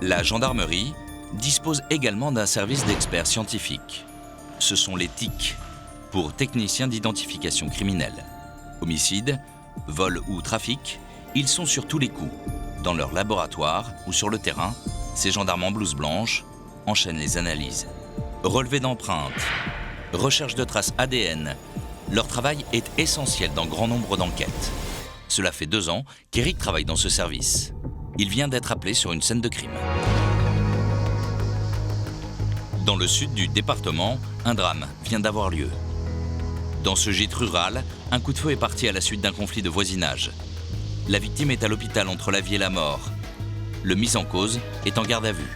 La gendarmerie dispose également d'un service d'experts scientifiques. Ce sont les TIC, pour techniciens d'identification criminelle. Homicide, vol ou trafic, ils sont sur tous les coups. Dans leur laboratoire ou sur le terrain, ces gendarmes en blouse blanche enchaînent les analyses. Relevé d'empreintes, recherche de traces ADN, leur travail est essentiel dans grand nombre d'enquêtes. Cela fait 2 ans qu'Éric travaille dans ce service. Il vient d'être appelé sur une scène de crime. Dans le sud du département, un drame vient d'avoir lieu. Dans ce gîte rural, un coup de feu est parti à la suite d'un conflit de voisinage. La victime est à l'hôpital entre la vie et la mort. Le mis en cause est en garde à vue.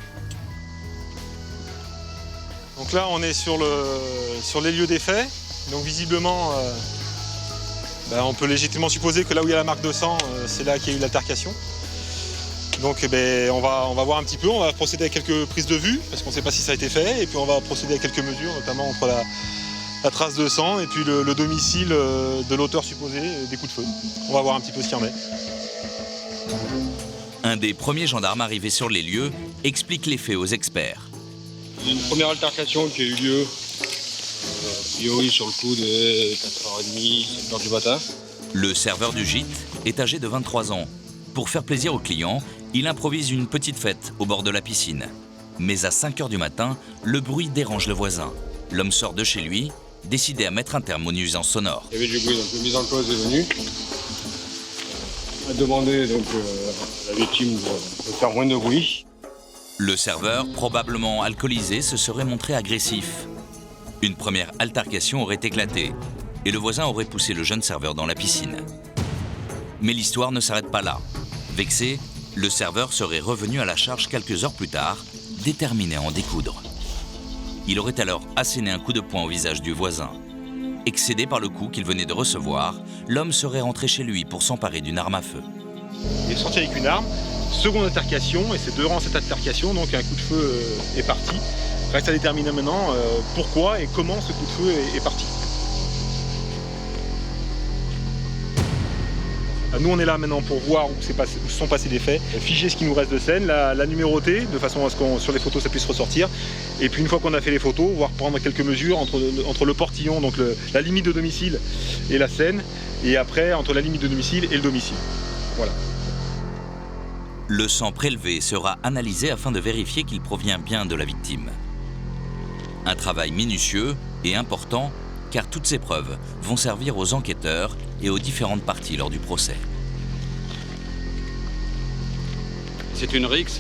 Donc là, on est sur les lieux des faits. Donc visiblement, on peut légitimement supposer que là où il y a la marque de sang, c'est là qu'il y a eu l'altercation. Donc on va voir un petit peu, on va procéder à quelques prises de vue, parce qu'on ne sait pas si ça a été fait, et puis on va procéder à quelques mesures, notamment entre la trace de sang et puis le domicile de l'auteur supposé des coups de feu. On va voir un petit peu ce qu'il y en est. Un des premiers gendarmes arrivés sur les lieux explique les faits aux experts. Il y a une première altercation qui a eu lieu, a priori sur le coup de 4h30, 7h du matin. Le serveur du gîte est âgé de 23 ans. Pour faire plaisir aux clients, il improvise une petite fête au bord de la piscine. Mais à 5h du matin, le bruit dérange le voisin. L'homme sort de chez lui, décidé à mettre un terme aux nuisances sonores. Il y avait du bruit, donc le mise en cause est venu. A demandé donc, à la victime de faire moins de bruit. Le serveur, probablement alcoolisé, se serait montré agressif. Une première altercation aurait éclaté et le voisin aurait poussé le jeune serveur dans la piscine. Mais l'histoire ne s'arrête pas là. Vexé, le serveur serait revenu à la charge quelques heures plus tard, déterminé à en découdre. Il aurait alors asséné un coup de poing au visage du voisin. Excédé par le coup qu'il venait de recevoir, l'homme serait rentré chez lui pour s'emparer d'une arme à feu. Il est sorti avec une arme, seconde altercation, et c'est durant cette altercation, donc un coup de feu est parti. Reste à déterminer maintenant pourquoi et comment ce coup de feu est parti. Nous, on est là maintenant pour voir où sont passés les faits, figer ce qui nous reste de scène, la numéroter, de façon à ce que sur les photos ça puisse ressortir. Et puis une fois qu'on a fait les photos, voir prendre quelques mesures entre le portillon, donc la limite de domicile et la scène, et après entre la limite de domicile et le domicile. Voilà. Le sang prélevé sera analysé afin de vérifier qu'il provient bien de la victime. Un travail minutieux et important, car toutes ces preuves vont servir aux enquêteurs et aux différentes parties lors du procès. C'est une rixe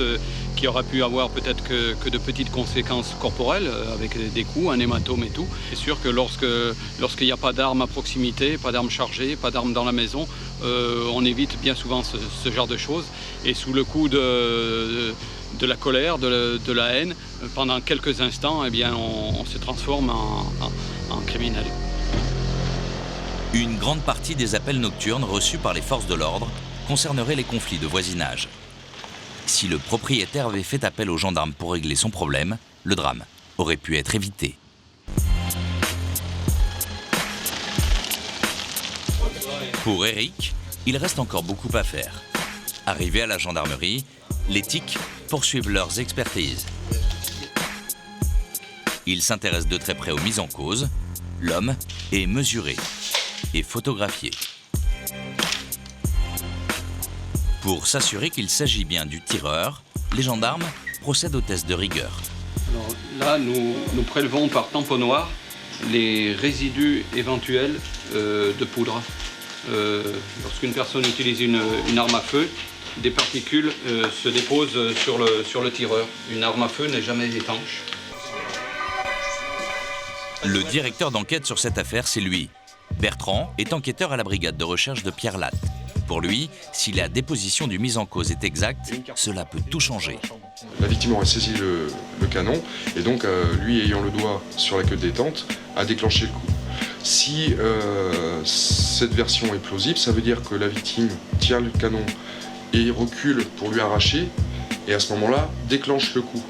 qui aura pu avoir peut-être que de petites conséquences corporelles, avec des coups, un hématome et tout. C'est sûr que lorsqu'il n'y a pas d'armes à proximité, pas d'armes chargées, pas d'armes dans la maison, on évite bien souvent ce genre de choses. Et sous le coup de la colère, de la haine, pendant quelques instants, eh bien, on se transforme en criminel. Une grande partie des appels nocturnes reçus par les forces de l'ordre concerneraient les conflits de voisinage. Si le propriétaire avait fait appel aux gendarmes pour régler son problème, le drame aurait pu être évité. Pour Éric, il reste encore beaucoup à faire. Arrivés à la gendarmerie, les TIC poursuivent leurs expertises. Ils s'intéressent de très près aux mises en cause. L'homme est mesuré et photographié. Pour s'assurer qu'il s'agit bien du tireur, les gendarmes procèdent au test de rigueur. Alors là, nous prélevons par tamponnoir les résidus éventuels de poudre. Lorsqu'une personne utilise une arme à feu, des particules se déposent sur le tireur. Une arme à feu n'est jamais étanche. Le directeur d'enquête sur cette affaire, c'est lui. Bertrand est enquêteur à la brigade de recherche de Pierre Latte. Pour lui, si la déposition du mis en cause est exacte, cela peut tout changer. La victime aurait saisi le canon et donc, lui ayant le doigt sur la queue de détente, a déclenché le coup. Si cette version est plausible, ça veut dire que la victime tire le canon et recule pour lui arracher et à ce moment-là, déclenche le coup.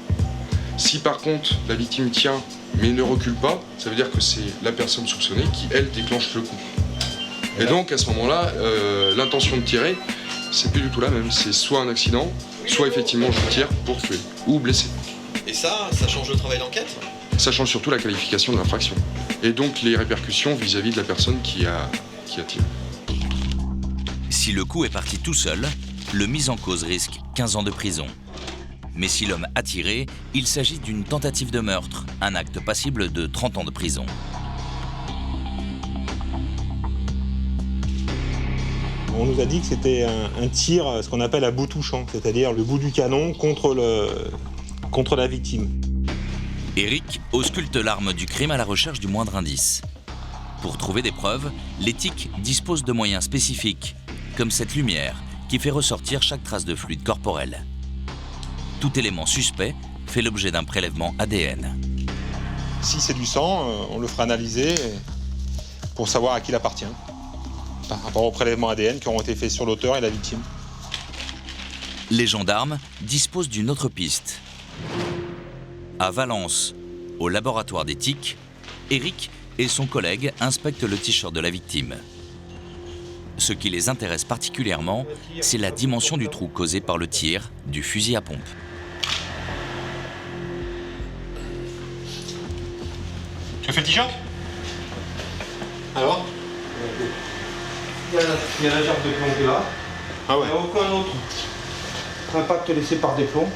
Si par contre, la victime tient mais ne recule pas, ça veut dire que c'est la personne soupçonnée qui, elle, déclenche le coup. Et donc, à ce moment-là, l'intention de tirer c'est plus du tout la même. C'est soit un accident, soit effectivement je tire pour tuer ou blesser. Et ça change le travail d'enquête? Ça change surtout la qualification de l'infraction. Et donc les répercussions vis-à-vis de la personne qui a tiré. Si le coup est parti tout seul, le mis en cause risque 15 ans de prison. Mais si l'homme a tiré, il s'agit d'une tentative de meurtre, un acte passible de 30 ans de prison. On nous a dit que c'était un tir, ce qu'on appelle à bout touchant, c'est-à-dire le bout du canon contre la victime. Eric ausculte l'arme du crime à la recherche du moindre indice. Pour trouver des preuves, l'éthique dispose de moyens spécifiques, comme cette lumière qui fait ressortir chaque trace de fluide corporel. Tout élément suspect fait l'objet d'un prélèvement ADN. Si c'est du sang, on le fera analyser pour savoir à qui il appartient, par rapport aux prélèvements ADN qui auront été faits sur l'auteur et la victime. Les gendarmes disposent d'une autre piste. À Valence, au laboratoire d'éthique, Eric et son collègue inspectent le t-shirt de la victime. Ce qui les intéresse particulièrement, c'est la dimension du trou causé par le tir du fusil à pompe. Tu as fait le t-shirt? Alors? Il y a la gerbe de plomb qui est là. Ah ouais. Il n'y a aucun autre impact laissé par des plombs.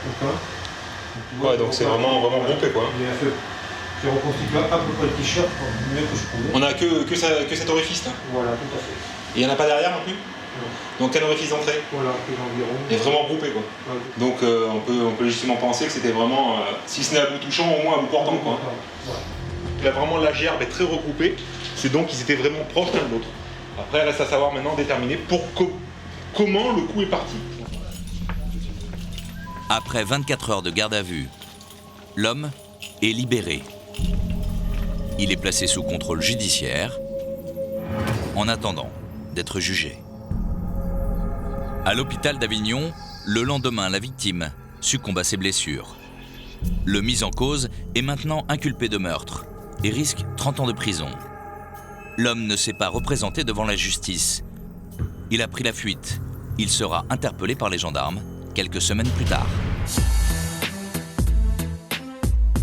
Aucun. Ouais, donc c'est vraiment groupé quoi. J'ai reconstitué à peu près le t-shirt du mieux que je pouvais. On a que cet orifice là? Voilà, tout à fait. Et il n'y en a pas derrière non plus? Non. Donc quel orifice d'entrée? Voilà, plus environ. Et vraiment groupé quoi. Ouais. Donc on peut légitimement penser que c'était vraiment, si ce n'est à bout touchant, au moins à bout portant quoi. Ouais. Là vraiment la gerbe est très regroupée, c'est donc qu'ils étaient vraiment proches l'un de l'autre. Après reste à savoir maintenant déterminer comment le coup est parti. Après 24 heures de garde à vue, l'homme est libéré. Il est placé sous contrôle judiciaire en attendant d'être jugé. À l'hôpital d'Avignon, le lendemain, la victime succombe à ses blessures. Le mis en cause est maintenant inculpé de meurtre et risque 30 ans de prison. L'homme ne s'est pas représenté devant la justice. Il a pris la fuite. Il sera interpellé par les gendarmes quelques semaines plus tard.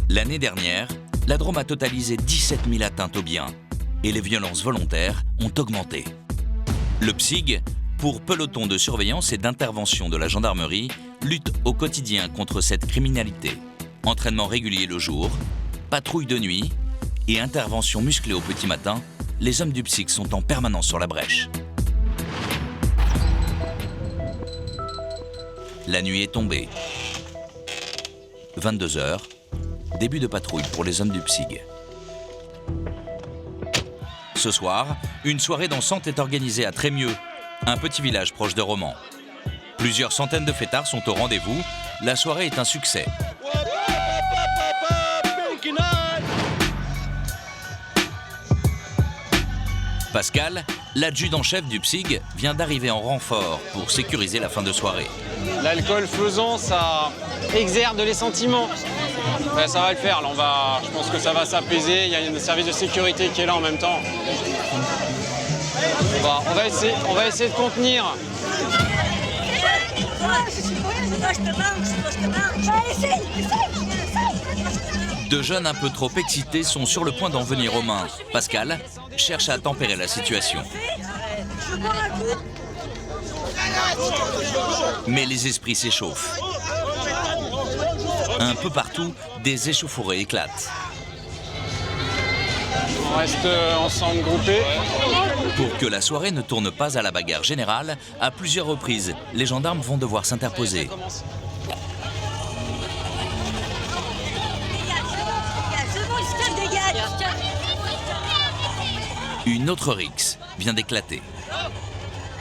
L'année dernière, la Drôme a totalisé 17 000 atteintes aux biens et les violences volontaires ont augmenté. Le PSIG, pour peloton de surveillance et d'intervention de la gendarmerie, lutte au quotidien contre cette criminalité. Entraînement régulier le jour, patrouille de nuit et intervention musclée au petit matin, les hommes du PSIG sont en permanence sur la brèche. La nuit est tombée. 22 h, début de patrouille pour les hommes du PSIG. Ce soir, une soirée dansante est organisée à Trémieux, un petit village proche de Romans. Plusieurs centaines de fêtards sont au rendez-vous. La soirée est un succès. Pascal, l'adjudant-chef du PSIG, vient d'arriver en renfort pour sécuriser la fin de soirée. L'alcool faisant, ça exerce les sentiments. Ouais, ça va le faire, là, je pense que ça va s'apaiser. Il y a un service de sécurité qui est là en même temps. On va essayer de contenir. Deux jeunes un peu trop excités sont sur le point d'en venir aux mains. Pascal cherche à tempérer la situation. Mais les esprits s'échauffent. Un peu partout, des échauffourées éclatent. On reste ensemble groupés. Pour que la soirée ne tourne pas à la bagarre générale, à plusieurs reprises, les gendarmes vont devoir s'interposer. Une autre rixe vient d'éclater.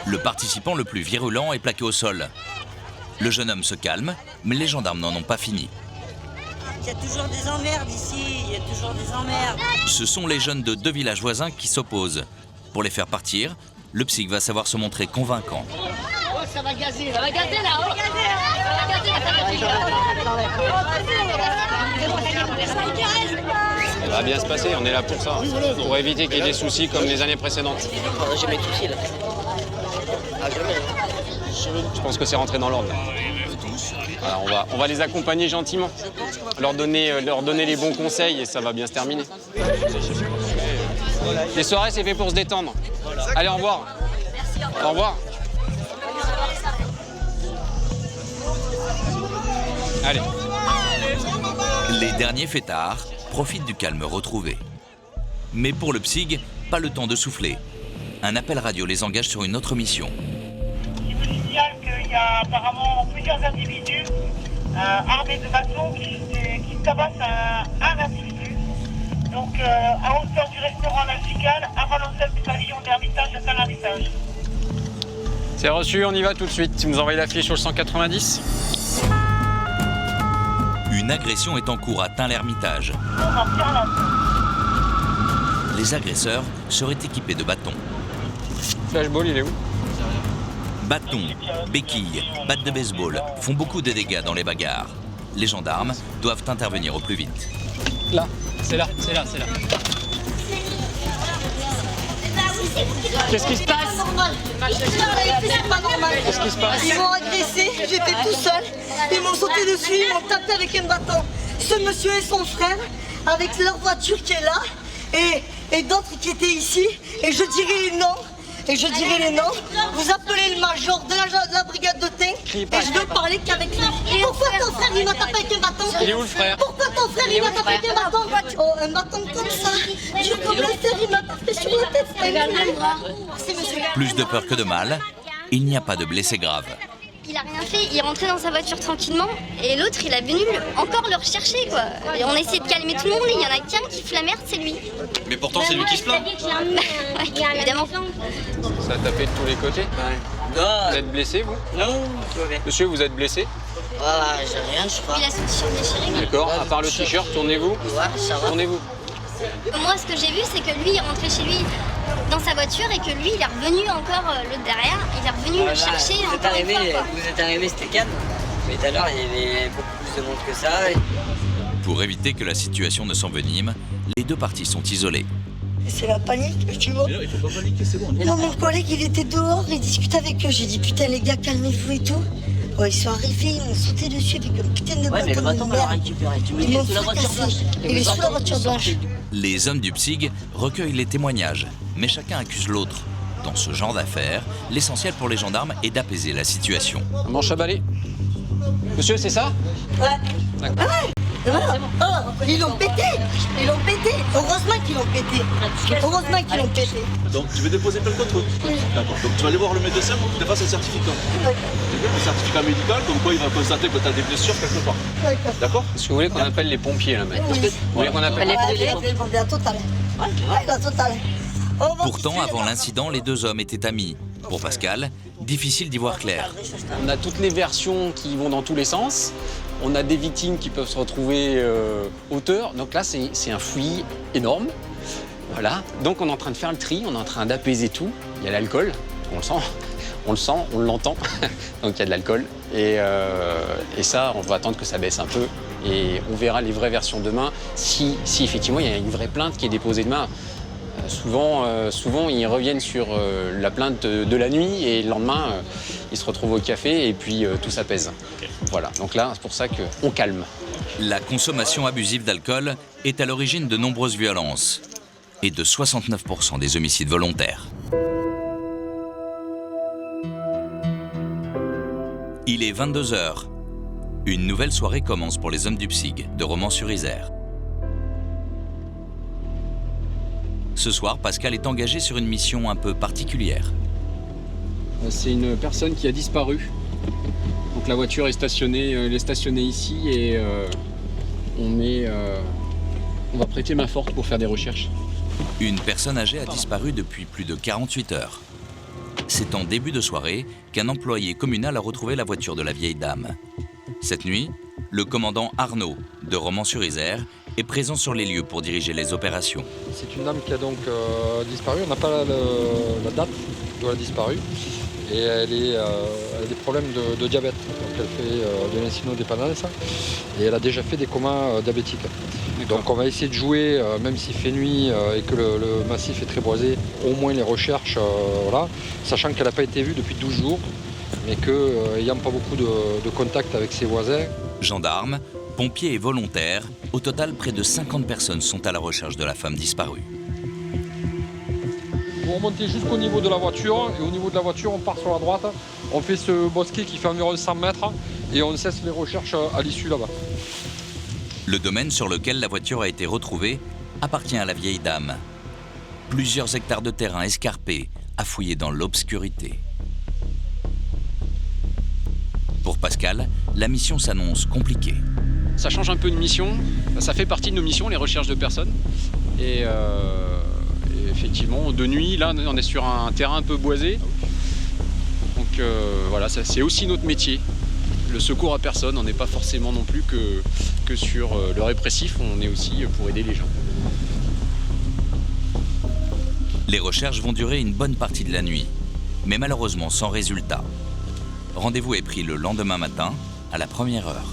Le participant le plus virulent est plaqué au sol. Le jeune homme se calme, mais les gendarmes n'en ont pas fini. Il y a toujours des emmerdes ici, il y a toujours des emmerdes. Ce sont les jeunes de deux villages voisins qui s'opposent. Pour les faire partir, le PSIG va savoir se montrer convaincant. Oh, ça va gazer là, oh. Ça va bien se passer, on est là pour ça. Pour éviter qu'il y ait des soucis comme les années précédentes. J'ai mes soucis là. Je pense que c'est rentré dans l'ordre. Voilà, on va les accompagner gentiment, leur donner les bons conseils et ça va bien se terminer. Les soirées, c'est fait pour se détendre. Allez, au revoir. Au revoir. Allez. Les derniers fêtards profitent du calme retrouvé. Mais pour le PSIG, pas le temps de souffler. Un appel radio les engage sur une autre mission. Il vous signale qu'il y a apparemment plusieurs individus armés de bâtons qui tabassent un individu. Donc à hauteur du restaurant Navigal, avant l'hôtel du pavillon d'Hermitage à Saint-Hermitage. C'est reçu, on y va tout de suite. Tu nous envoies la fiche sur le 190. Une agression est en cours à Tain-l'Hermitage. Les agresseurs seraient équipés de bâtons. Flashball, il est où? Bâtons, béquilles, battes de baseball font beaucoup de dégâts dans les bagarres. Les gendarmes doivent intervenir au plus vite. Là, c'est là. Qu'est-ce qui se passe? C'est pas normal. Qu'est-ce qui se passe? Ils m'ont agressé, j'étais tout seul. Ils m'ont sauté dessus, ils m'ont tapé avec un bâton. Ce monsieur et son frère, avec leur voiture qui est là, et d'autres qui étaient ici, et je dirai les noms. Vous appelez le major de la brigade de Tain et je veux parler qu'avec lui. Pourquoi ton frère il m'a tapé avec un bâton? Il est où le frère? Pourquoi ton frère il m'a tapé avec un bâton? Oh, un bâton comme ça, dur comme le fer, il m'a tapé sur la tête. C'est monsieur. Plus de peur que de mal, il n'y a pas de blessés graves. Il a rien fait, il rentrait dans sa voiture tranquillement et l'autre il a venu encore le rechercher quoi. Et on a essayé de calmer tout le monde et il y en a qu'un qui fout la merde, c'est lui. Mais pourtant, c'est lui qui se plaint. Ouais, évidemment. Ça a tapé de tous les côtés? Non. Vous êtes blessé, vous? Non. Monsieur, vous êtes blessé? J'ai rien, je crois. Il a son t-shirt déchiré. D'accord, à part le t-shirt, tournez-vous. Ouais, ça va. Tournez-vous. Moi ce que j'ai vu c'est que lui il rentrait chez lui dans sa voiture et que lui il est revenu encore l'autre derrière, il est revenu le chercher encore une fois quoi. Vous êtes arrivé, c'était calme. Mais tout à l'heure, il y avait beaucoup plus de monde que ça. Pour éviter que la situation ne s'envenime, les deux parties sont isolées. C'est la panique, tu vois. Il faut pas paniquer, c'est bon. Non, mon collègue, il était dehors, il discutait avec eux. J'ai dit, putain, les gars, calmez-vous et tout. Ouais, ils sont arrivés, ils m'ont sauté dessus avec un putain de Ouais, mais le bâton bâton, de on l'a merde. récupéré. Tu me Ils dis, m'ont sous la voiture blanche. fracassé. Il est sous la voiture blanche. Les hommes du PSIG recueillent les témoignages, mais chacun accuse l'autre. Dans ce genre d'affaires, l'essentiel pour les gendarmes est d'apaiser la situation. Un manche à balai. Monsieur, c'est ça? Ouais. D'accord. Ils l'ont pété. Heureusement qu'ils l'ont pété. Donc, tu veux déposer plainte contre eux? Oui. D'accord. Donc, tu vas aller voir le médecin pour qu'il te fasse un certificat. Ouais. Un certificat médical, comme quoi il va constater que tu as des blessures quelque part. D'accord. D'accord? Est-ce que vous voulez qu'on appelle les pompiers là maintenant? Oui. Vous voulez qu'on appelle les pompiers? La totale. Ouais, la totale. Pourtant, avant l'incident, les deux hommes étaient amis. Pour Pascal, difficile d'y voir clair. On a toutes les versions qui vont dans tous les sens. On a des victimes qui peuvent se retrouver auteurs. Donc là, c'est un fouillis énorme. Voilà. Donc on est en train de faire le tri, on est en train d'apaiser tout. Il y a l'alcool, on le sent, on l'entend. Donc il y a de l'alcool. Et ça, on va attendre que ça baisse un peu. Et on verra les vraies versions demain. Si effectivement il y a une vraie plainte qui est déposée demain. Souvent, ils reviennent sur la plainte de la nuit et le lendemain, ils se retrouvent au café et puis tout s'apaise. Voilà, donc là, c'est pour ça qu'on calme. La consommation abusive d'alcool est à l'origine de nombreuses violences et de 69% des homicides volontaires. Il est 22h. Une nouvelle soirée commence pour les hommes du PSIG de Romans-sur-Isère. Ce soir, Pascal est engagé sur une mission un peu particulière. C'est une personne qui a disparu. Donc la voiture est stationnée, ici et on va prêter main forte pour faire des recherches. Une personne âgée a disparu depuis plus de 48 heures. C'est en début de soirée qu'un employé communal a retrouvé la voiture de la vieille dame. Cette nuit, le commandant Arnaud de Romans-sur-Isère est présent sur les lieux pour diriger les opérations. C'est une dame qui a donc disparu, on n'a pas la date d'où elle a disparu. Et elle a des problèmes de diabète. Donc elle fait de l'insulinodépendance et elle a déjà fait des comas diabétiques. Donc on va essayer de jouer, même s'il fait nuit et que le massif est très boisé, au moins les recherches, voilà, sachant qu'elle n'a pas été vue depuis 12 jours, mais qu'ayant pas beaucoup de contact avec ses voisins. Gendarmes, pompiers et volontaires, au total près de 50 personnes sont à la recherche de la femme disparue. Vous remontez jusqu'au niveau de la voiture et au niveau de la voiture on part sur la droite, on fait ce bosquet qui fait environ 100 mètres et on cesse les recherches à l'issue là-bas. Le domaine sur lequel la voiture a été retrouvée appartient à la vieille dame. Plusieurs hectares de terrain escarpés à fouiller dans l'obscurité. Pour Pascal, la mission s'annonce compliquée. Ça change un peu de mission, ça fait partie de nos missions, les recherches de personnes. Et effectivement, de nuit, là, on est sur un terrain un peu boisé. Donc voilà, c'est aussi notre métier. Le secours à personne, on n'est pas forcément non plus que sur le répressif, on est aussi pour aider les gens. Les recherches vont durer une bonne partie de la nuit, mais malheureusement sans résultat. Rendez-vous est pris le lendemain matin, à la première heure.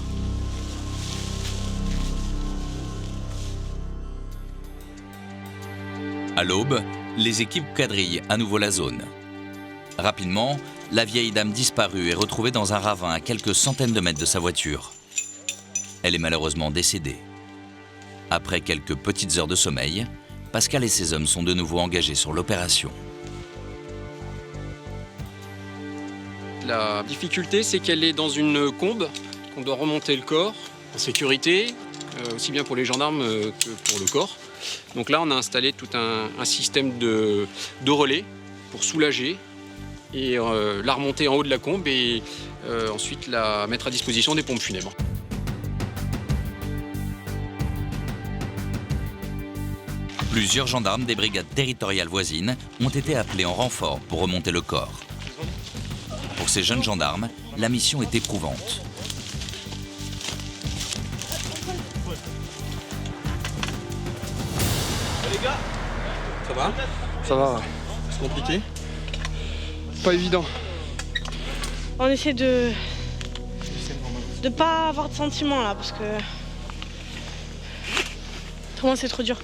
À l'aube, les équipes quadrillent à nouveau la zone. Rapidement, la vieille dame disparue est retrouvée dans un ravin à quelques centaines de mètres de sa voiture. Elle est malheureusement décédée. Après quelques petites heures de sommeil, Pascal et ses hommes sont de nouveau engagés sur l'opération. La difficulté, c'est qu'elle est dans une combe, qu'on doit remonter le corps en sécurité, aussi bien pour les gendarmes que pour le corps. Donc là, on a installé tout un système de relais pour soulager et la remonter en haut de la combe et ensuite la mettre à disposition des pompes funèbres. Plusieurs gendarmes des brigades territoriales voisines ont été appelés en renfort pour remonter le corps. Pour ces jeunes gendarmes, la mission est éprouvante. Les gars, ça va? Ça va. C'est compliqué? Pas évident. On essaie de pas avoir de sentiments là, parce que autrement c'est trop dur.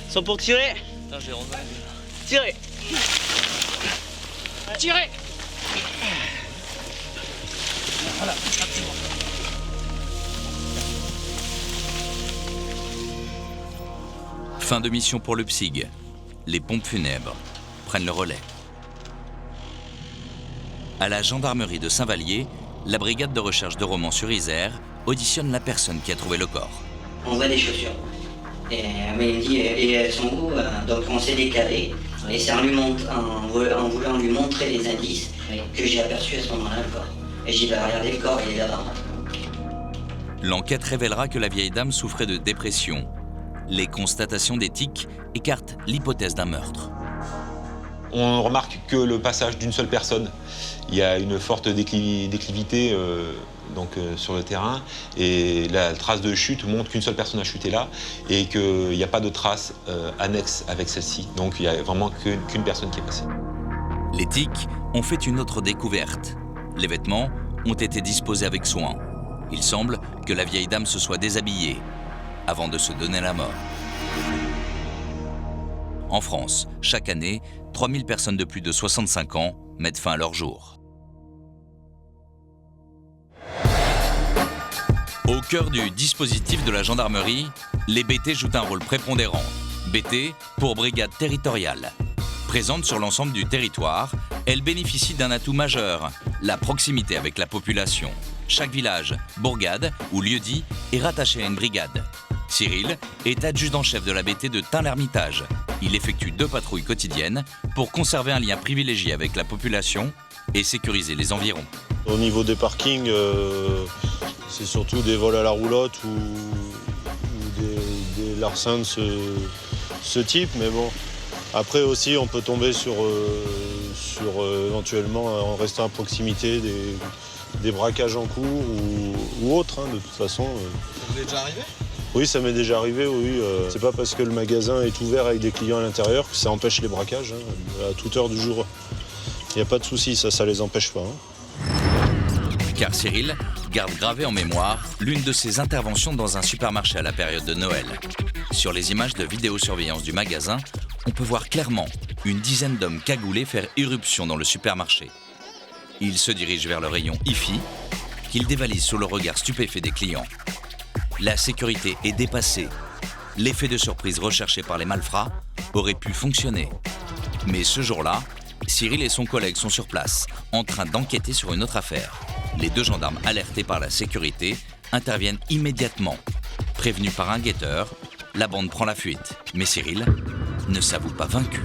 Ils sont pour tirer? Tirez! Tirez! Voilà. Fin de mission pour le PSIG. Les pompes funèbres prennent le relais. À la gendarmerie de Saint-Vallier, la brigade de recherche de Romans-sur-Isère auditionne la personne qui a trouvé le corps. On voit des chaussures. Mais il me dit, et elles sont où? Donc on s'est décalé. Et c'est en voulant lui montrer les indices que j'ai aperçu à ce moment-là le corps. Et j'ai dit, regardez, le corps, il est là-bas. L'enquête révélera que la vieille dame souffrait de dépression. Les constatations d'éthique écartent l'hypothèse d'un meurtre. On remarque que le passage d'une seule personne, il y a une forte déclivité sur le terrain et la trace de chute montre qu'une seule personne a chuté là et qu'il n'y a pas de traces annexes avec celle-ci. Donc il n'y a vraiment qu'une personne qui est passée. Les tiques ont fait une autre découverte. Les vêtements ont été disposés avec soin. Il semble que la vieille dame se soit déshabillée avant de se donner la mort. En France, chaque année, 3000 personnes de plus de 65 ans mettent fin à leur jour. Au cœur du dispositif de la gendarmerie, les BT jouent un rôle prépondérant. BT pour brigade territoriale. Présente sur l'ensemble du territoire, elle bénéficie d'un atout majeur, la proximité avec la population. Chaque village, bourgade ou lieu-dit est rattaché à une brigade. Cyril est adjudant-chef de la BT de Tain-l'Hermitage. Il effectue 2 patrouilles quotidiennes pour conserver un lien privilégié avec la population et sécuriser les environs. Au niveau des parkings, c'est surtout des vols à la roulotte ou des larcins de ce type. Mais bon, après aussi, on peut tomber sur éventuellement, en restant à proximité, des braquages en cours ou autres, de toute façon. Ça vous est déjà arrivé? Oui, ça m'est déjà arrivé, oui. C'est pas parce que le magasin est ouvert avec des clients à l'intérieur que ça empêche les braquages, à toute heure du jour. Il n'y a pas de souci, ça les empêche pas. Car Cyril garde gravé en mémoire l'une de ses interventions dans un supermarché à la période de Noël. Sur les images de vidéosurveillance du magasin, on peut voir clairement une dizaine d'hommes cagoulés faire irruption dans le supermarché. Ils se dirigent vers le rayon IFI, qu'ils dévalisent sous le regard stupéfait des clients. La sécurité est dépassée. L'effet de surprise recherché par les malfrats aurait pu fonctionner. Mais ce jour-là, Cyril et son collègue sont sur place, en train d'enquêter sur une autre affaire. Les deux gendarmes alertés par la sécurité interviennent immédiatement. Prévenus par un guetteur, la bande prend la fuite. Mais Cyril ne s'avoue pas vaincu.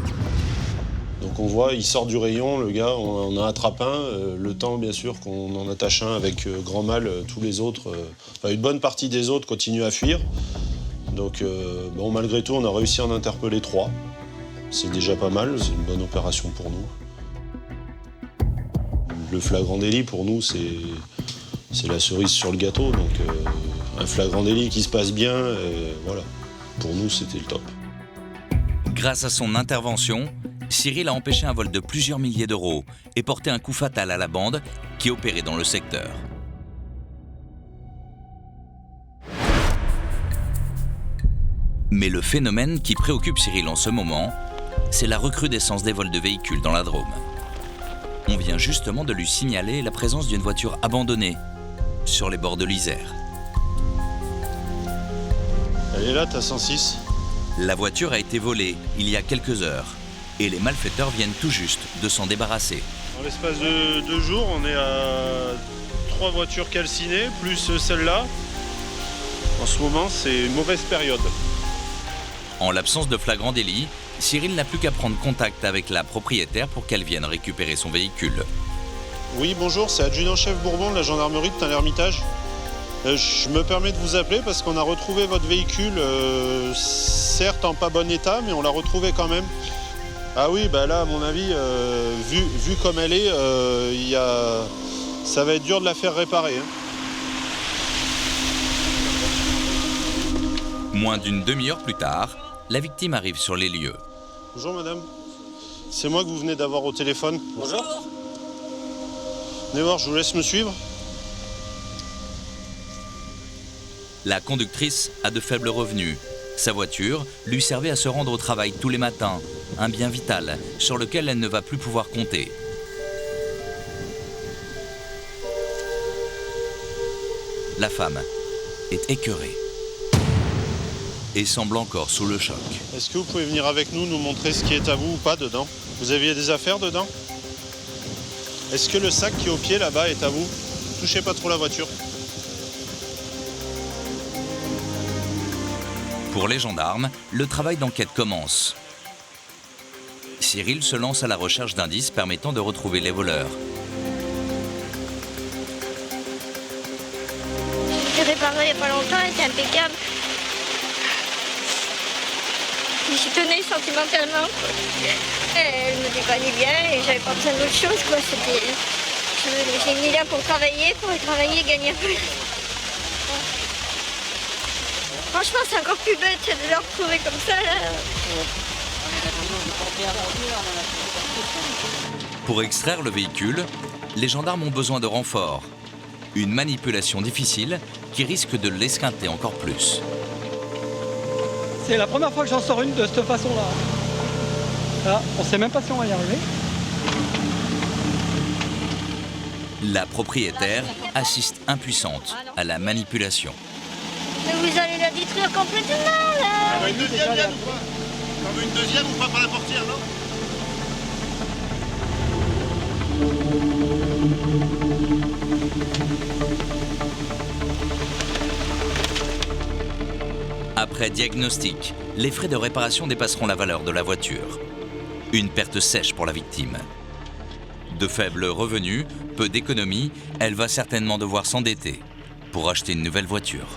Donc on voit, il sort du rayon, le gars, on en attrape un. Le temps, bien sûr, qu'on en attache un avec grand mal, tous les autres, une bonne partie des autres continuent à fuir. Donc malgré tout, on a réussi à en interpeller 3. C'est déjà pas mal, c'est une bonne opération pour nous. Le flagrant délit, pour nous, c'est la cerise sur le gâteau. Donc un flagrant délit qui se passe bien, voilà. Pour nous, c'était le top. Grâce à son intervention, Cyril a empêché un vol de plusieurs milliers d'euros et porté un coup fatal à la bande qui opérait dans le secteur. Mais le phénomène qui préoccupe Cyril en ce moment, c'est la recrudescence des vols de véhicules dans la Drôme. On vient justement de lui signaler la présence d'une voiture abandonnée sur les bords de l'Isère. Elle est là, ta 106. La voiture a été volée il y a quelques heures et les malfaiteurs viennent tout juste de s'en débarrasser. En l'espace de 2 jours, on est à 3 voitures calcinées, plus celle-là. En ce moment, c'est une mauvaise période. En l'absence de flagrant délit, Cyril n'a plus qu'à prendre contact avec la propriétaire pour qu'elle vienne récupérer son véhicule. Oui, bonjour, c'est adjudant-chef Bourbon de la gendarmerie de Tain-l'Hermitage. Je me permets de vous appeler parce qu'on a retrouvé votre véhicule, certes en pas bon état, mais on l'a retrouvé quand même. Ah oui, là, à mon avis, vu comme elle est, ça va être dur de la faire réparer. Moins d'une demi-heure plus tard, la victime arrive sur les lieux. Bonjour madame, c'est moi que vous venez d'avoir au téléphone. Bonjour. Venez voir, je vous laisse me suivre. La conductrice a de faibles revenus. Sa voiture lui servait à se rendre au travail tous les matins, un bien vital sur lequel elle ne va plus pouvoir compter. La femme est écœurée et semble encore sous le choc. Est-ce que vous pouvez venir avec nous montrer ce qui est à vous ou pas dedans? Vous aviez des affaires dedans? Est-ce que le sac qui est au pied là-bas est à vous? Touchez pas trop la voiture. Pour les gendarmes, le travail d'enquête commence. Cyril se lance à la recherche d'indices permettant de retrouver les voleurs. J'ai réparé il n'y a pas longtemps, elle était impeccable. J'y tenais sentimentalement. Elle me dépannait bien et j'avais pas besoin d'autre chose. J'ai mis là pour travailler gagner un peu. Franchement, c'est encore plus bête de le retrouver comme ça là. Pour extraire le véhicule, les gendarmes ont besoin de renforts. Une manipulation difficile qui risque de l'esquinter encore plus. C'est la première fois que j'en sors une de cette façon-là. Là, on sait même pas si on va y arriver. La propriétaire assiste impuissante à la manipulation. Mais vous allez la détruire complètement là. Une deuxième, Yann, ou pas? T'en veux une deuxième ou pas par la portière, non? Après diagnostic, les frais de réparation dépasseront la valeur de la voiture. Une perte sèche pour la victime. De faibles revenus, peu d'économies, elle va certainement devoir s'endetter pour acheter une nouvelle voiture.